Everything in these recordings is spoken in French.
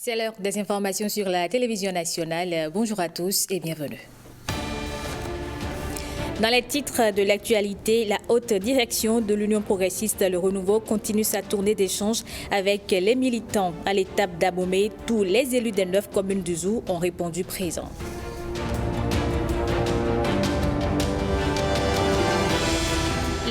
C'est l'heure des informations sur la télévision nationale. Bonjour à tous et bienvenue. Dans les titres de l'actualité, la haute direction de l'Union progressiste Le Renouveau continue sa tournée d'échange avec les militants. À l'étape d'Abomey, tous les élus des 9 communes du Zou ont répondu présents.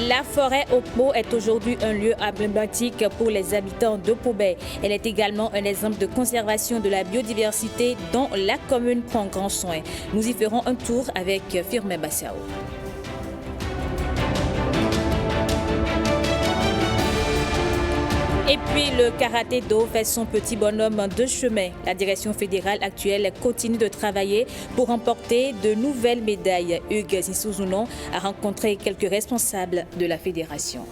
La forêt au Pau est aujourd'hui un lieu emblématique pour les habitants de Pau-Bay. Elle est également un exemple de conservation de la biodiversité dont la commune prend grand soin. Nous y ferons un tour avec Firmin Bassao. Et puis le karaté-do fait son petit bonhomme de chemin. La direction fédérale actuelle continue de travailler pour remporter de nouvelles médailles. Hugues Zissouzunon a rencontré quelques responsables de la fédération.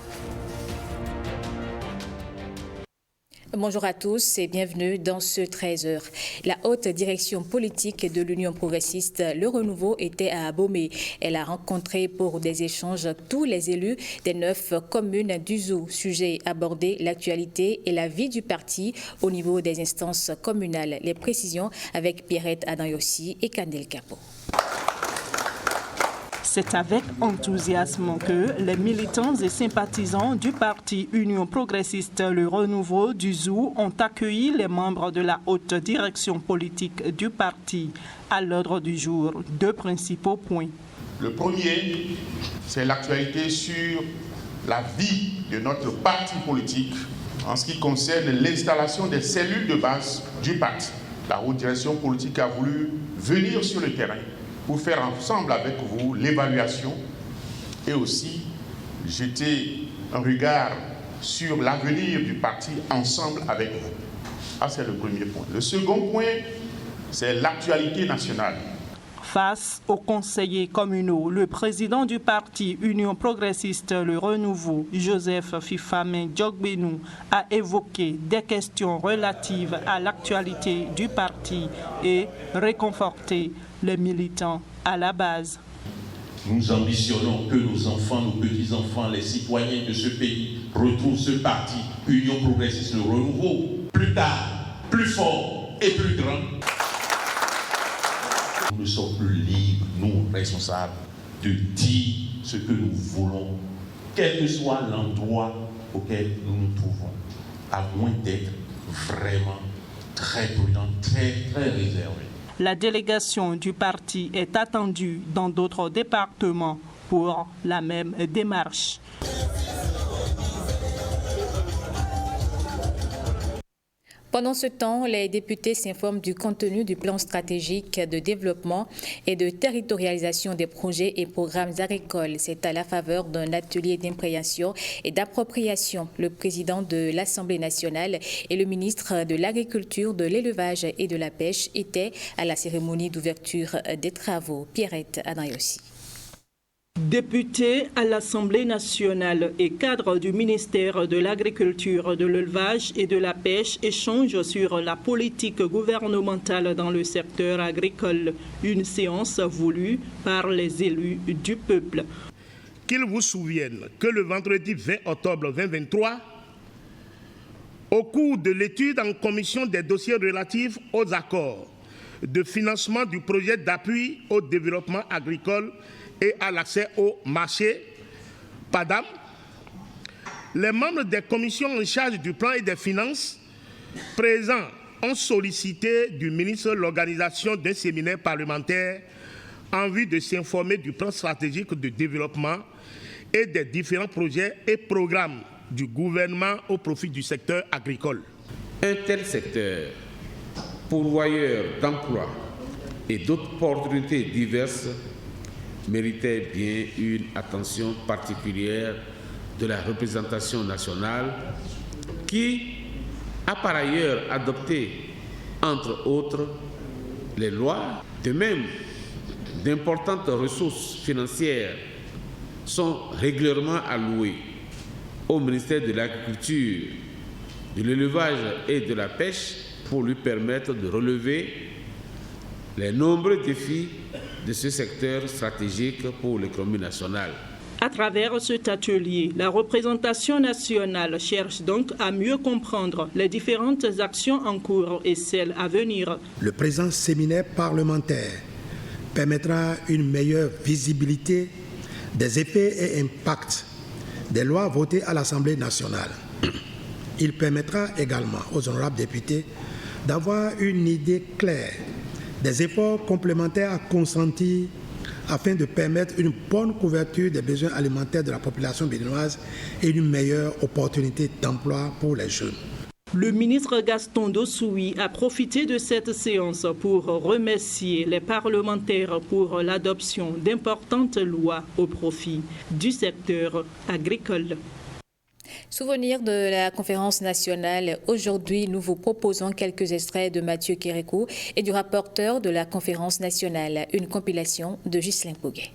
Bonjour à tous et bienvenue dans ce 13h. La haute direction politique de l'Union progressiste Le Renouveau était à Abomey. Elle a rencontré pour des échanges tous les élus des 9 communes du Zou. Sujet abordé, l'actualité et la vie du parti au niveau des instances communales. Les précisions avec Pierrette Adanyossi et Kandel Capo. C'est avec enthousiasme que les militants et sympathisants du parti Union progressiste Le Renouveau du Zou ont accueilli les membres de la haute direction politique du parti. À l'ordre du jour, 2 principaux points. Le premier, c'est l'actualité sur la vie de notre parti politique en ce qui concerne l'installation des cellules de base du parti. La haute direction politique a voulu venir sur le terrain pour faire ensemble avec vous l'évaluation et aussi jeter un regard sur l'avenir du parti ensemble avec vous. Ça, c'est le premier point. Le second point, c'est l'actualité nationale. Face aux conseillers communaux, le président du parti Union progressiste Le Renouveau, Joseph Fifame Djogbenou, a évoqué des questions relatives à l'actualité du parti et réconforté les militants à la base. Nous ambitionnons que nos enfants, nos petits-enfants, les citoyens de ce pays retrouvent ce parti Union progressiste Le Renouveau plus tard, plus fort et plus grand. Nous ne sommes plus libres, nous, responsables, de dire ce que nous voulons, quel que soit l'endroit auquel nous nous trouvons, à moins d'être vraiment très prudents, très réservés. La délégation du parti est attendue dans d'autres départements pour la même démarche. Pendant ce temps, les députés s'informent du contenu du plan stratégique de développement et de territorialisation des projets et programmes agricoles. C'est à la faveur d'un atelier d'imprégnation et d'appropriation. Le président de l'Assemblée nationale et le ministre de l'Agriculture, de l'Élevage et de la Pêche étaient à la cérémonie d'ouverture des travaux. Pierrette Adanyossi. Députés à l'Assemblée nationale et cadres du ministère de l'Agriculture, de l'Élevage et de la Pêche échangent sur la politique gouvernementale dans le secteur agricole. Une séance voulue par les élus du peuple. Qu'ils vous souviennent que le vendredi 20 octobre 2023, au cours de l'étude en commission des dossiers relatifs aux accords de financement du projet d'appui au développement agricole et à l'accès au marché, PADAM, les membres des commissions en charge du plan et des finances présents ont sollicité du ministre l'organisation d'un séminaire parlementaire en vue de s'informer du plan stratégique de développement et des différents projets et programmes du gouvernement au profit du secteur agricole. Un tel secteur, pourvoyeur d'emplois et d'autres opportunités diverses, méritait bien une attention particulière de la représentation nationale qui a par ailleurs adopté, entre autres, les lois. De même, d'importantes ressources financières sont régulièrement allouées au ministère de l'Agriculture, de l'Élevage et de la Pêche pour lui permettre de relever les nombreux défis de ce secteur stratégique pour l'économie nationale. À travers cet atelier, la représentation nationale cherche donc à mieux comprendre les différentes actions en cours et celles à venir. Le présent séminaire parlementaire permettra une meilleure visibilité des effets et impacts des lois votées à l'Assemblée nationale. Il permettra également aux honorables députés d'avoir une idée claire des efforts complémentaires à consentir afin de permettre une bonne couverture des besoins alimentaires de la population béninoise et une meilleure opportunité d'emploi pour les jeunes. Le ministre Gaston Dossoui a profité de cette séance pour remercier les parlementaires pour l'adoption d'importantes lois au profit du secteur agricole. Souvenir de la conférence nationale. Aujourd'hui, nous vous proposons quelques extraits de Mathieu Kérékou et du rapporteur de la conférence nationale, une compilation de Ghislain Pouguet.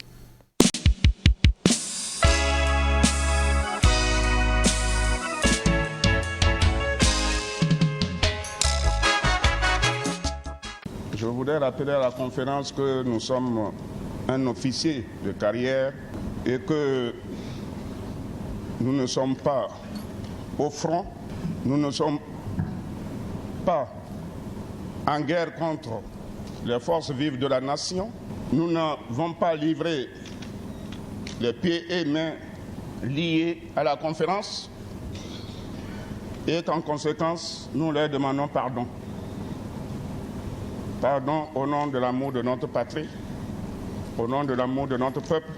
Je voudrais rappeler à la conférence que nous sommes un officier de carrière et que nous ne sommes pas au front, nous ne sommes pas en guerre contre les forces vives de la nation. Nous n'avons pas livré les pieds et mains liés à la conférence et qu'en conséquence, nous leur demandons pardon. Pardon au nom de l'amour de notre patrie, au nom de l'amour de notre peuple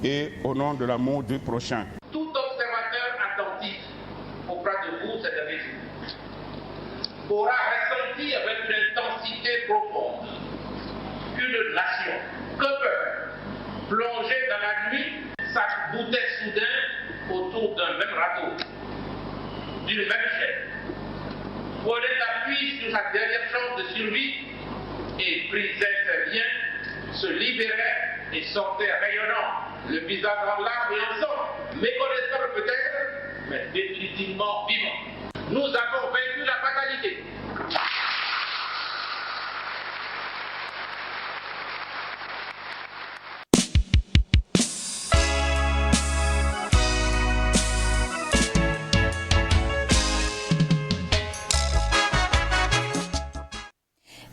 et au nom de l'amour du prochain. Tout observateur attentif auprès de vous cette année aura ressenti avec une intensité profonde qu'une nation, qu'un peuple, plongé dans la nuit, s'accoutait soudain autour d'un même râteau, d'une même chaîne, prenait appui sur sa dernière chance de survie et brisait ses liens, se libérait et sortait rayonnant, le visage en larmes et en sang, méconnaissable peut-être, mais définitivement vivant. Nous avons vaincu la fatalité.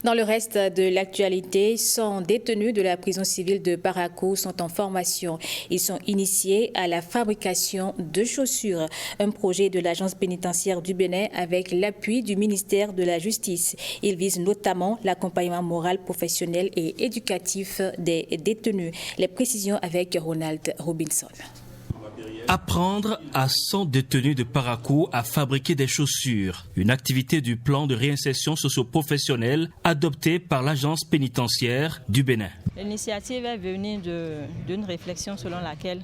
Dans le reste de l'actualité, 100 détenus de la prison civile de Parakou sont en formation. Ils sont initiés à la fabrication de chaussures, un projet de l'agence pénitentiaire du Bénin avec l'appui du ministère de la Justice. Il vise notamment l'accompagnement moral, professionnel et éducatif des détenus. Les précisions avec Ronald Robinson. Apprendre à 100 détenus de Parakou à fabriquer des chaussures, une activité du plan de réinsertion socio-professionnelle adopté par l'agence pénitentiaire du Bénin. L'initiative est venue d'une réflexion selon laquelle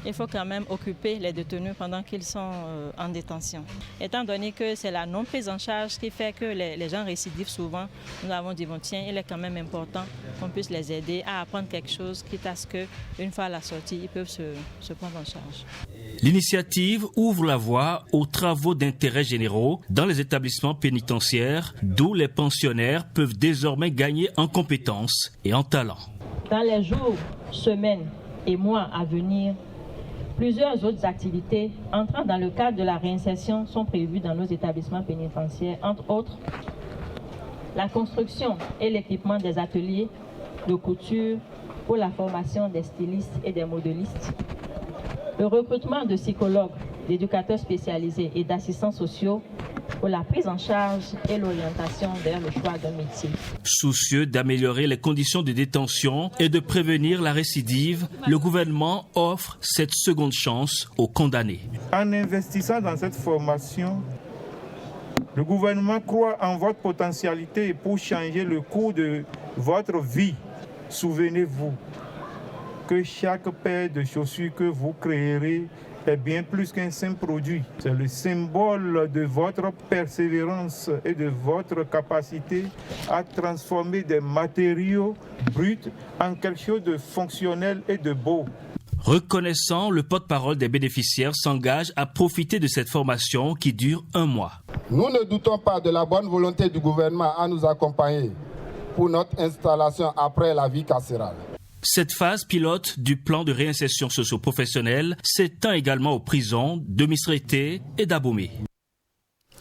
il faut quand même occuper les détenus pendant qu'ils sont en détention. Étant donné que c'est la non-prise en charge qui fait que les gens récidivent souvent, nous avons dit, bon, tiens, il est quand même important qu'on puisse les aider à apprendre quelque chose, quitte à ce qu'une fois à la sortie, ils peuvent se prendre en charge. L'initiative ouvre la voie aux travaux d'intérêt généraux dans les établissements pénitentiaires, d'où les pensionnaires peuvent désormais gagner en compétences et en talent. Dans les jours, semaines et mois à venir, plusieurs autres activités entrant dans le cadre de la réinsertion sont prévues dans nos établissements pénitentiaires, entre autres la construction et l'équipement des ateliers de couture pour la formation des stylistes et des modélistes, le recrutement de psychologues, d'éducateurs spécialisés et d'assistants sociaux pour la prise en charge et l'orientation vers le choix d'un métier. Soucieux d'améliorer les conditions de détention et de prévenir la récidive, le gouvernement offre cette seconde chance aux condamnés. En investissant dans cette formation, le gouvernement croit en votre potentialité pour changer le cours de votre vie. Souvenez-vous que chaque paire de chaussures que vous créerez est bien plus qu'un simple produit. C'est le symbole de votre persévérance et de votre capacité à transformer des matériaux bruts en quelque chose de fonctionnel et de beau. Reconnaissant, le porte-parole des bénéficiaires s'engage à profiter de cette formation qui dure 1 mois. Nous ne doutons pas de la bonne volonté du gouvernement à nous accompagner pour notre installation après la vie carcérale. Cette phase pilote du plan de réinsertion socio-professionnelle s'étend également aux prisons de Misrété et d'Abomey.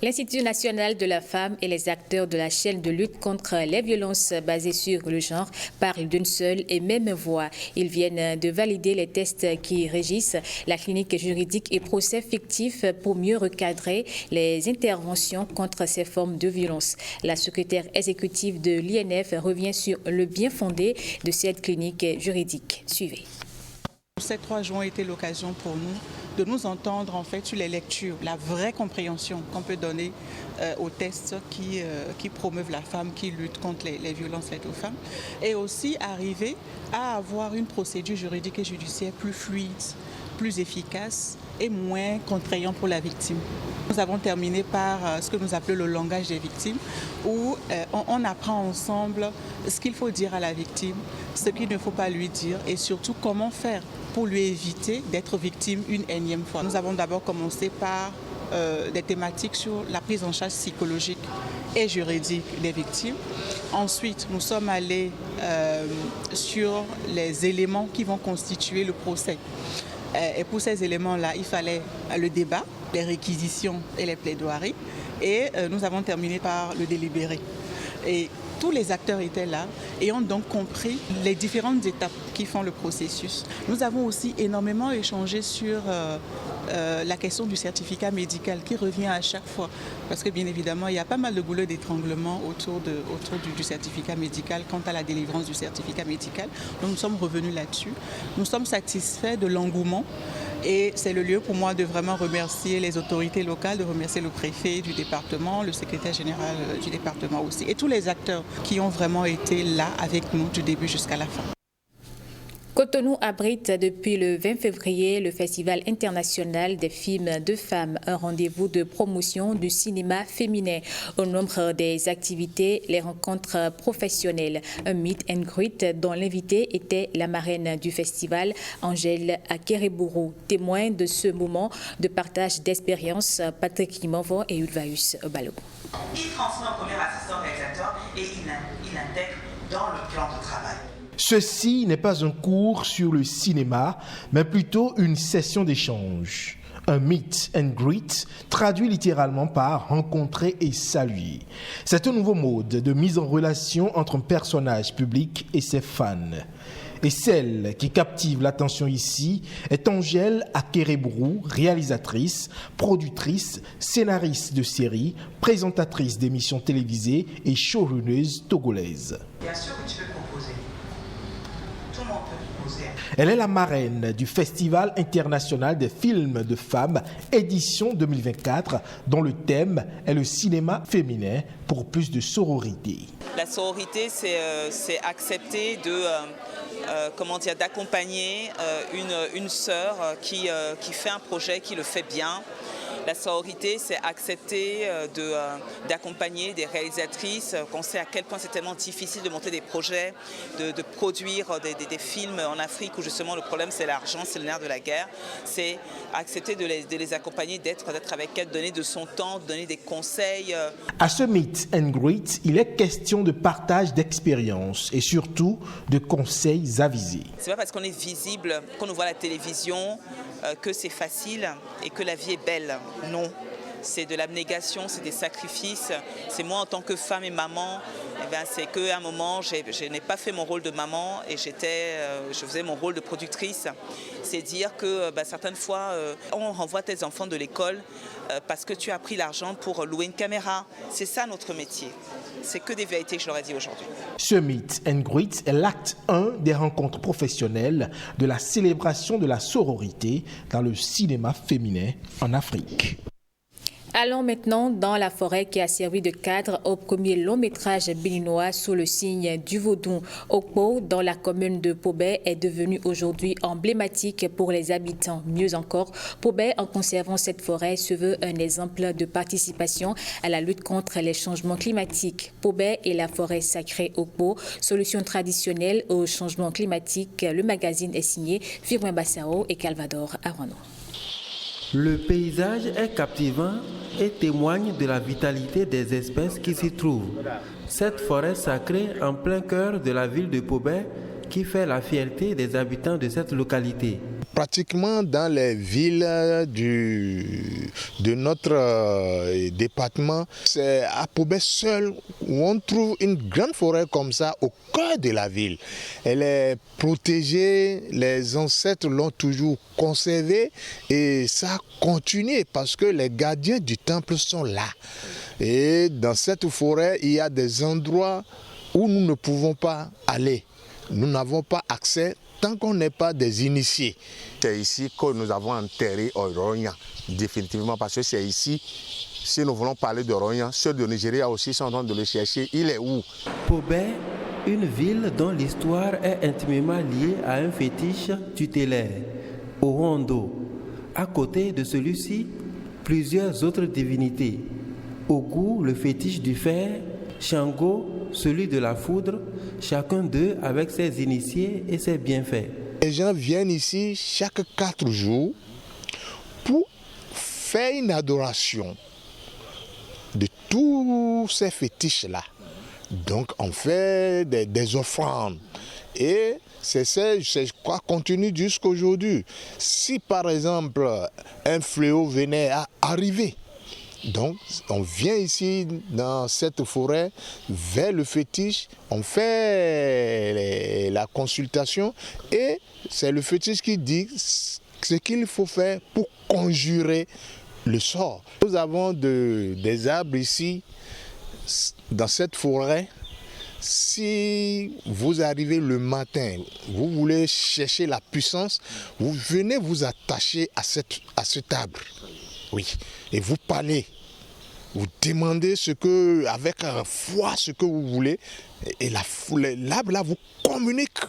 L'Institut national de la femme et les acteurs de la chaîne de lutte contre les violences basées sur le genre parlent d'une seule et même voix. Ils viennent de valider les tests qui régissent la clinique juridique et procès fictifs pour mieux recadrer les interventions contre ces formes de violence. La secrétaire exécutive de l'INF revient sur le bien fondé de cette clinique juridique. Suivez. Ces 3 jours ont été l'occasion pour nous de nous entendre en fait sur les lectures, la vraie compréhension qu'on peut donner aux tests qui promeuvent la femme, qui luttent contre les violences faites aux femmes, et aussi arriver à avoir une procédure juridique et judiciaire plus fluide, plus efficace et moins contraignant pour la victime. Nous avons terminé par ce que nous appelons le langage des victimes, où on apprend ensemble ce qu'il faut dire à la victime, ce qu'il ne faut pas lui dire et surtout comment faire pour lui éviter d'être victime une énième fois. Nous avons d'abord commencé par des thématiques sur la prise en charge psychologique et juridique des victimes. Ensuite, nous sommes allés sur les éléments qui vont constituer le procès. Et pour ces éléments-là, il fallait le débat, les réquisitions et les plaidoiries. Et nous avons terminé par le délibéré. Et tous les acteurs étaient là et ont donc compris les différentes étapes qui font le processus. Nous avons aussi énormément échangé sur la question du certificat médical qui revient à chaque fois. Parce que bien évidemment, il y a pas mal de goulets d'étranglement autour du certificat médical quant à la délivrance du certificat médical. Donc nous sommes revenus là-dessus. Nous sommes satisfaits de l'engouement. Et c'est le lieu pour moi de vraiment remercier les autorités locales, de remercier le préfet du département, le secrétaire général du département aussi, et tous les acteurs qui ont vraiment été là avec nous du début jusqu'à la fin. Cotonou abrite depuis le 20 février le Festival international des films de femmes, un rendez-vous de promotion du cinéma féminin. Au nombre des activités, les rencontres professionnelles, un meet and greet dont l'invitée était la marraine du festival, Angèle Akerebourou. Témoin de ce moment de partage d'expérience, Patrick Imovo et Ulvaeus Balo. Il transmet au premier assistant réalisateur et il intègre dans le plan de travail. Ceci n'est pas un cours sur le cinéma, mais plutôt une session d'échange. Un meet and greet, traduit littéralement par rencontrer et saluer. C'est un nouveau mode de mise en relation entre un personnage public et ses fans. Et celle qui captive l'attention ici est Angèle Akerebourou, réalisatrice, productrice, scénariste de séries, présentatrice d'émissions télévisées et showrunneuse togolaise. Bien sûr que tu peux proposer. Tout le monde peut proposer. Elle est la marraine du Festival international des films de femmes, édition 2024, dont le thème est le cinéma féminin pour plus de sororité. La sororité, c'est accepter d'accompagner une sœur qui fait un projet, qui le fait bien. La sororité, c'est accepter d'accompagner des réalisatrices. On sait à quel point c'est tellement difficile de monter des projets, de produire des films en Afrique où justement le problème c'est l'argent, c'est le nerf de la guerre. C'est accepter de les accompagner, d'être avec elles, donner de son temps, donner des conseils. À ce meet and greet, il est question de partage d'expériences et surtout de conseils avisés. C'est pas parce qu'on est visible, qu'on nous voit à la télévision, que c'est facile et que la vie est belle. Non, c'est de l'abnégation, c'est des sacrifices. C'est moi en tant que femme et maman, c'est qu'à un moment, je n'ai pas fait mon rôle de maman et je faisais mon rôle de productrice. C'est dire que certaines fois, on renvoie tes enfants de l'école parce que tu as pris l'argent pour louer une caméra. C'est ça notre métier. C'est que des vérités que je leur ai dit aujourd'hui. Ce meet and greet est l'acte 1 des rencontres professionnelles de la célébration de la sororité dans le cinéma féminin en Afrique. Allons maintenant dans la forêt qui a servi de cadre au premier long-métrage béninois sous le signe du vaudou. Okpo, dans la commune de Pobé, est devenu aujourd'hui emblématique pour les habitants. Mieux encore, Pobé, en conservant cette forêt, se veut un exemple de participation à la lutte contre les changements climatiques. Pobé et la forêt sacrée Okpo, solution traditionnelle au changement climatique. Le magazine est signé Firmin Bassao et Calvador Arano. Le paysage est captivant et témoigne de la vitalité des espèces qui s'y trouvent. Cette forêt sacrée en plein cœur de la ville de Pobé, qui fait la fierté des habitants de cette localité. Pratiquement dans les villes de notre département, c'est à Pobé seul où on trouve une grande forêt comme ça au cœur de la ville. Elle est protégée, les ancêtres l'ont toujours conservée et ça continue parce que les gardiens du temple sont là. Et dans cette forêt, il y a des endroits où nous ne pouvons pas aller. Nous n'avons pas accès tant qu'on n'est pas des initiés. C'est ici que nous avons enterré Oronya, définitivement, parce que c'est ici, si nous voulons parler de Oronya, ceux de Nigeria aussi sont en train de le chercher. Il est où? Pobé, une ville dont l'histoire est intimement liée à un fétiche tutélaire, Orondo. À côté de celui-ci, plusieurs autres divinités. Ogu, le fétiche du fer, Shango, celui de la foudre, chacun d'eux avec ses initiés et ses bienfaits. Les gens viennent ici chaque 4 jours pour faire une adoration de tous ces fétiches-là. Donc on fait des offrandes et je crois, continue jusqu'à aujourd'hui. Si par exemple un fléau venait à arriver, donc, on vient ici dans cette forêt vers le fétiche, on fait la consultation et c'est le fétiche qui dit ce qu'il faut faire pour conjurer le sort. Nous avons des arbres ici, dans cette forêt. Si vous arrivez le matin, vous voulez chercher la puissance, vous venez vous attacher à cet arbre. Oui, et vous parlez, vous demandez avec foi ce que vous voulez, et l'arbre là vous communique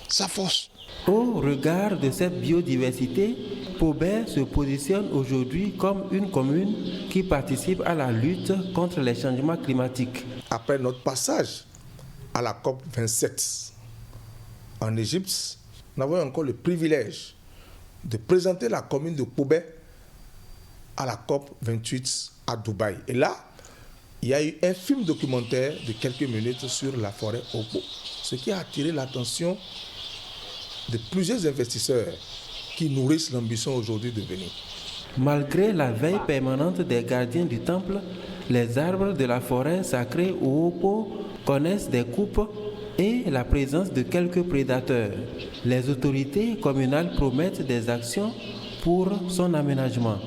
sa force. Au regard de cette biodiversité, Pobé se positionne aujourd'hui comme une commune qui participe à la lutte contre les changements climatiques. Après notre passage à la COP 27 en Égypte, nous avons encore le privilège de présenter la commune de Pobé à la COP 28 à Dubaï. Et là, il y a eu un film documentaire de quelques minutes sur la forêt Opo, ce qui a attiré l'attention de plusieurs investisseurs qui nourrissent l'ambition aujourd'hui de venir. Malgré la veille permanente des gardiens du temple, les arbres de la forêt sacrée Opo connaissent des coupes et la présence de quelques prédateurs. Les autorités communales promettent des actions pour son aménagement.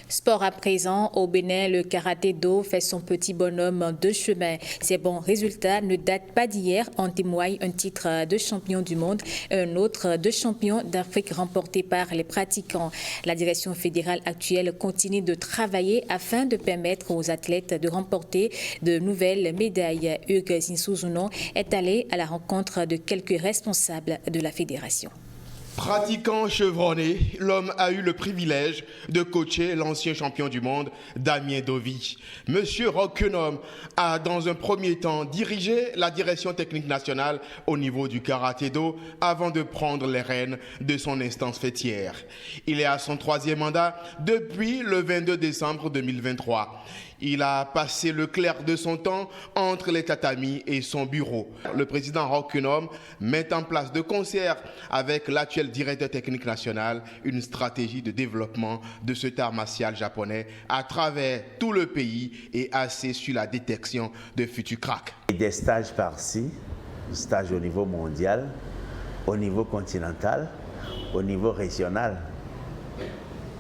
Sport à présent, au Bénin, le karaté-do fait son petit bonhomme de chemin. Ces bons résultats ne datent pas d'hier, en témoigne un titre de champion du monde, un autre de champion d'Afrique remporté par les pratiquants. La direction fédérale actuelle continue de travailler afin de permettre aux athlètes de remporter de nouvelles médailles. Hugues Zinsou-Zounon est allé à la rencontre de quelques responsables de la fédération. Pratiquant chevronné, l'homme a eu le privilège de coacher l'ancien champion du monde, Damien Dovy. Monsieur Roquenhomme a, dans un premier temps, dirigé la direction technique nationale au niveau du karaté-do avant de prendre les rênes de son instance fêtière. Il est à son 3e mandat depuis le 22 décembre 2023. Il a passé le clair de son temps entre les tatamis et son bureau. Le président Roquenhomme met en place de concert avec l'actuel directeur technique national une stratégie de développement de cet art martial japonais à travers tout le pays et axé sur la détection de futurs cracks. Des stages par-ci, stages au niveau mondial, au niveau continental, au niveau régional.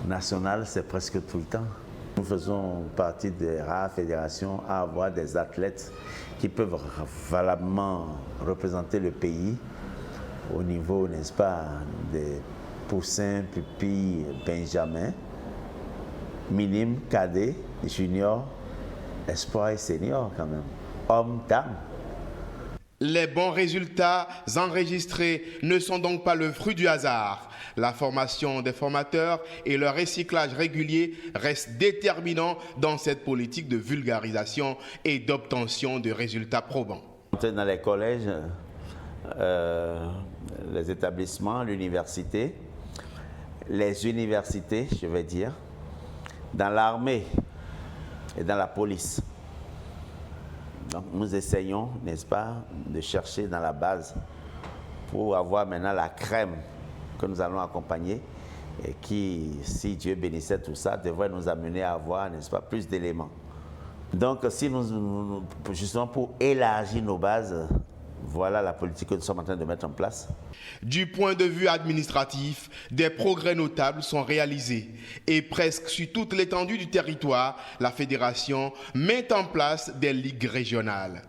National, c'est presque tout le temps. Nous faisons partie des rares fédérations à avoir des athlètes qui peuvent valablement représenter le pays au niveau, n'est-ce pas, des poussins, pupilles, benjamins, minimes, cadets, juniors, espoirs et seniors quand même, hommes, dames. Les bons résultats enregistrés ne sont donc pas le fruit du hasard. La formation des formateurs et leur recyclage régulier restent déterminants dans cette politique de vulgarisation et d'obtention de résultats probants. Dans les collèges, les établissements, l'université, les universités, je vais dire, dans l'armée et dans la police. Donc nous essayons, n'est-ce pas, de chercher dans la base pour avoir maintenant la crème que nous allons accompagner et qui, si Dieu bénissait tout ça, devrait nous amener à avoir, n'est-ce pas, plus d'éléments. Donc si nous, justement pour élargir nos bases, voilà la politique que nous sommes en train de mettre en place. Du point de vue administratif, des progrès notables sont réalisés et presque sur toute l'étendue du territoire, la fédération met en place des ligues régionales.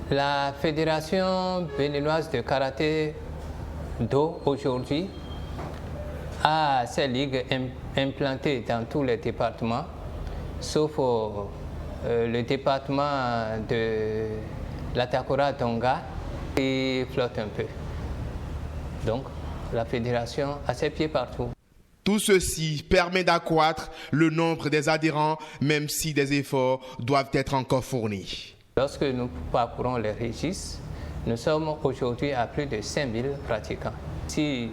La fédération béninoise de karaté-do aujourd'hui a ses ligues implantées dans tous les départements, sauf le département de la Takora-Tonga qui flotte un peu. Donc, la fédération a ses pieds partout. Tout ceci permet d'accroître le nombre des adhérents, même si des efforts doivent être encore fournis. Lorsque nous parcourons les registres, nous sommes aujourd'hui à plus de 5000 pratiquants. Si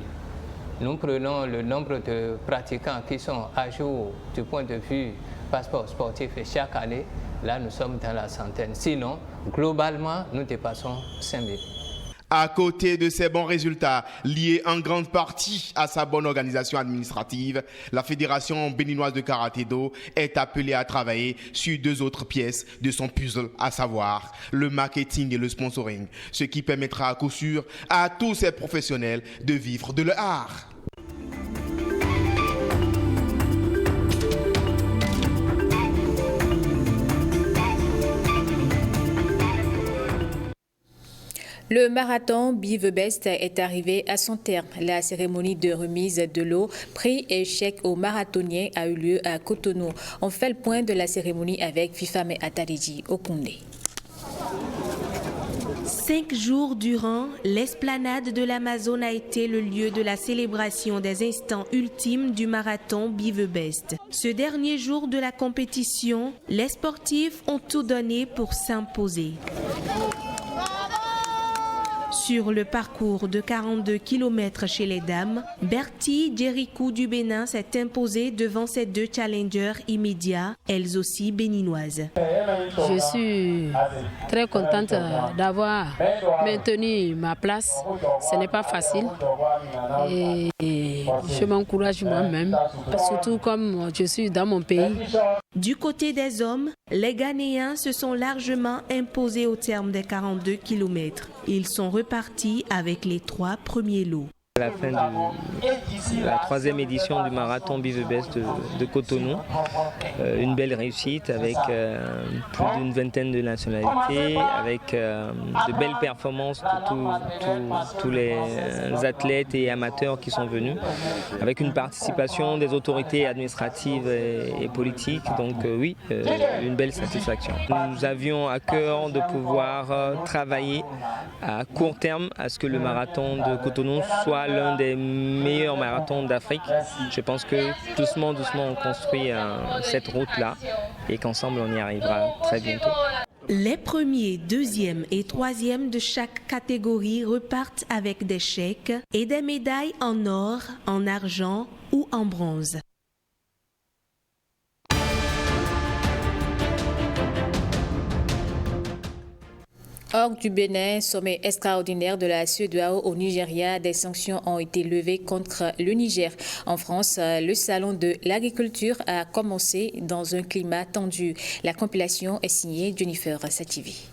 nous prenons le nombre de pratiquants qui sont à jour du point de vue passeport sportif chaque année, là nous sommes dans la centaine. Sinon, globalement, nous dépassons 5000. À côté de ces bons résultats, liés en grande partie à sa bonne organisation administrative, la Fédération béninoise de karaté-do est appelée à travailler sur 2 autres pièces de son puzzle, à savoir le marketing et le sponsoring, ce qui permettra à coup sûr à tous ces professionnels de vivre de leur art. Le marathon Bivebest est arrivé à son terme. La cérémonie de remise de l'eau, prix et chèque aux marathoniens a eu lieu à Cotonou. On fait le point de la cérémonie avec Fifame Ataliji Okoundé. 5 jours durant, l'esplanade de l'Amazone a été le lieu de la célébration des instants ultimes du marathon Bivebest. Ce dernier jour de la compétition, les sportifs ont tout donné pour s'imposer. Sur le parcours de 42 km chez les dames, Bertie Djerikou du Bénin s'est imposée devant ses 2 challengers immédiats, elles aussi béninoises. Je suis très contente d'avoir maintenu ma place. Ce n'est pas facile et je m'encourage moi-même, surtout comme je suis dans mon pays. Du côté des hommes, les Ghanéens se sont largement imposés au terme des 42 km. Ils sont repartis avec les 3 premiers lots. À la fin de la 3e édition du marathon Bivebest de Cotonou, une belle réussite avec plus d'une vingtaine de nationalités, avec de belles performances de tous les athlètes et amateurs qui sont venus, avec une participation des autorités administratives et politiques. Donc oui, une belle satisfaction. Nous avions à cœur de pouvoir travailler à court terme à ce que le marathon de Cotonou soit l'un des meilleurs marathons d'Afrique. Je pense que doucement, on construit cette route-là et qu'ensemble, on y arrivera très bientôt. Les premiers, 2e et 3e de chaque catégorie repartent avec des chèques et des médailles en or, en argent ou en bronze. Hors du Bénin, sommet extraordinaire de la CEDEAO au Nigeria, des sanctions ont été levées contre le Niger. En France, le salon de l'agriculture a commencé dans un climat tendu. La compilation est signée Jennifer Sativi.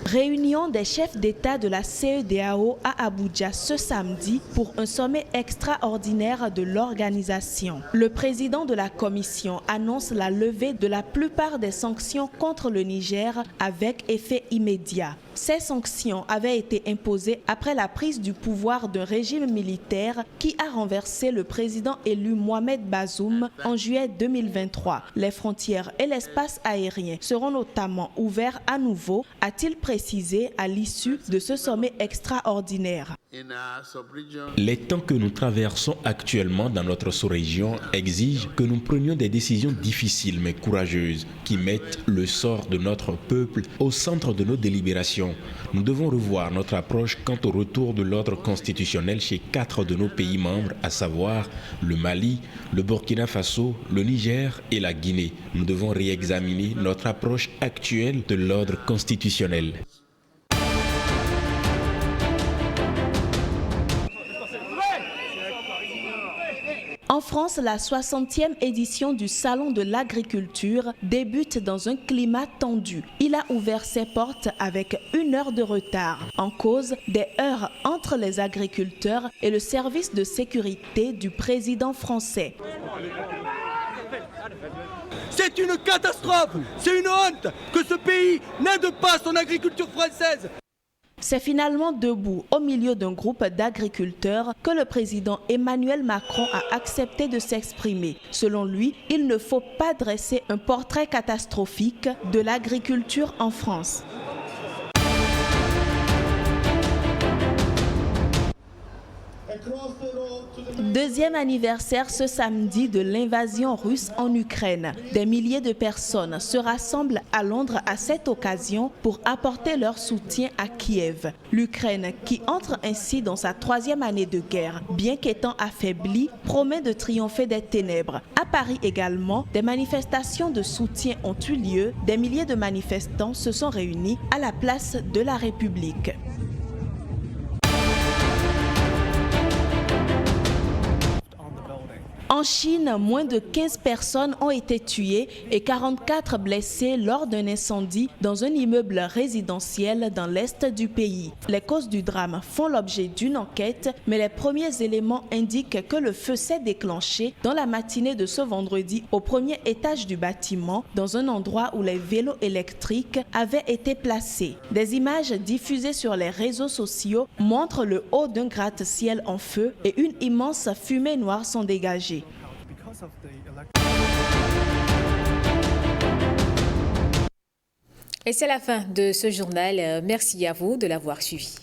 Réunion des chefs d'État de la CEDEAO à Abuja ce samedi pour un sommet extraordinaire de l'organisation. Le président de la commission annonce la levée de la plupart des sanctions contre le Niger avec effet immédiat. Ces sanctions avaient été imposées après la prise du pouvoir d'un régime militaire qui a renversé le président élu Mohamed Bazoum en juillet 2023. Les frontières et l'espace aérien seront notamment ouverts à nouveau, a-t-il précisé à l'issue de ce sommet extraordinaire. Les temps que nous traversons actuellement dans notre sous-région exigent que nous prenions des décisions difficiles mais courageuses qui mettent le sort de notre peuple au centre de nos délibérations. Nous devons revoir notre approche quant au retour de l'ordre constitutionnel chez 4 de nos pays membres, à savoir le Mali, le Burkina Faso, le Niger et la Guinée. Nous devons réexaminer notre approche actuelle de l'ordre constitutionnel. En France, la 60e édition du Salon de l'agriculture débute dans un climat tendu. Il a ouvert ses portes avec 1 heure de retard. En cause, des heurts entre les agriculteurs et le service de sécurité du président français. C'est une catastrophe, c'est une honte que ce pays n'aide pas son agriculture française. C'est finalement debout, au milieu d'un groupe d'agriculteurs, que le président Emmanuel Macron a accepté de s'exprimer. Selon lui, il ne faut pas dresser un portrait catastrophique de l'agriculture en France. Deuxième anniversaire ce samedi de l'invasion russe en Ukraine. Des milliers de personnes se rassemblent à Londres à cette occasion pour apporter leur soutien à Kiev. L'Ukraine, qui entre ainsi dans sa 3e année de guerre, bien qu'étant affaiblie, promet de triompher des ténèbres. À Paris également, des manifestations de soutien ont eu lieu. Des milliers de manifestants se sont réunis à la place de la République. En Chine, moins de 15 personnes ont été tuées et 44 blessées lors d'un incendie dans un immeuble résidentiel dans l'est du pays. Les causes du drame font l'objet d'une enquête, mais les premiers éléments indiquent que le feu s'est déclenché dans la matinée de ce vendredi au 1er étage du bâtiment, dans un endroit où les vélos électriques avaient été placés. Des images diffusées sur les réseaux sociaux montrent le haut d'un gratte-ciel en feu et une immense fumée noire s'en dégager. Et c'est la fin de ce journal. Merci à vous de l'avoir suivi.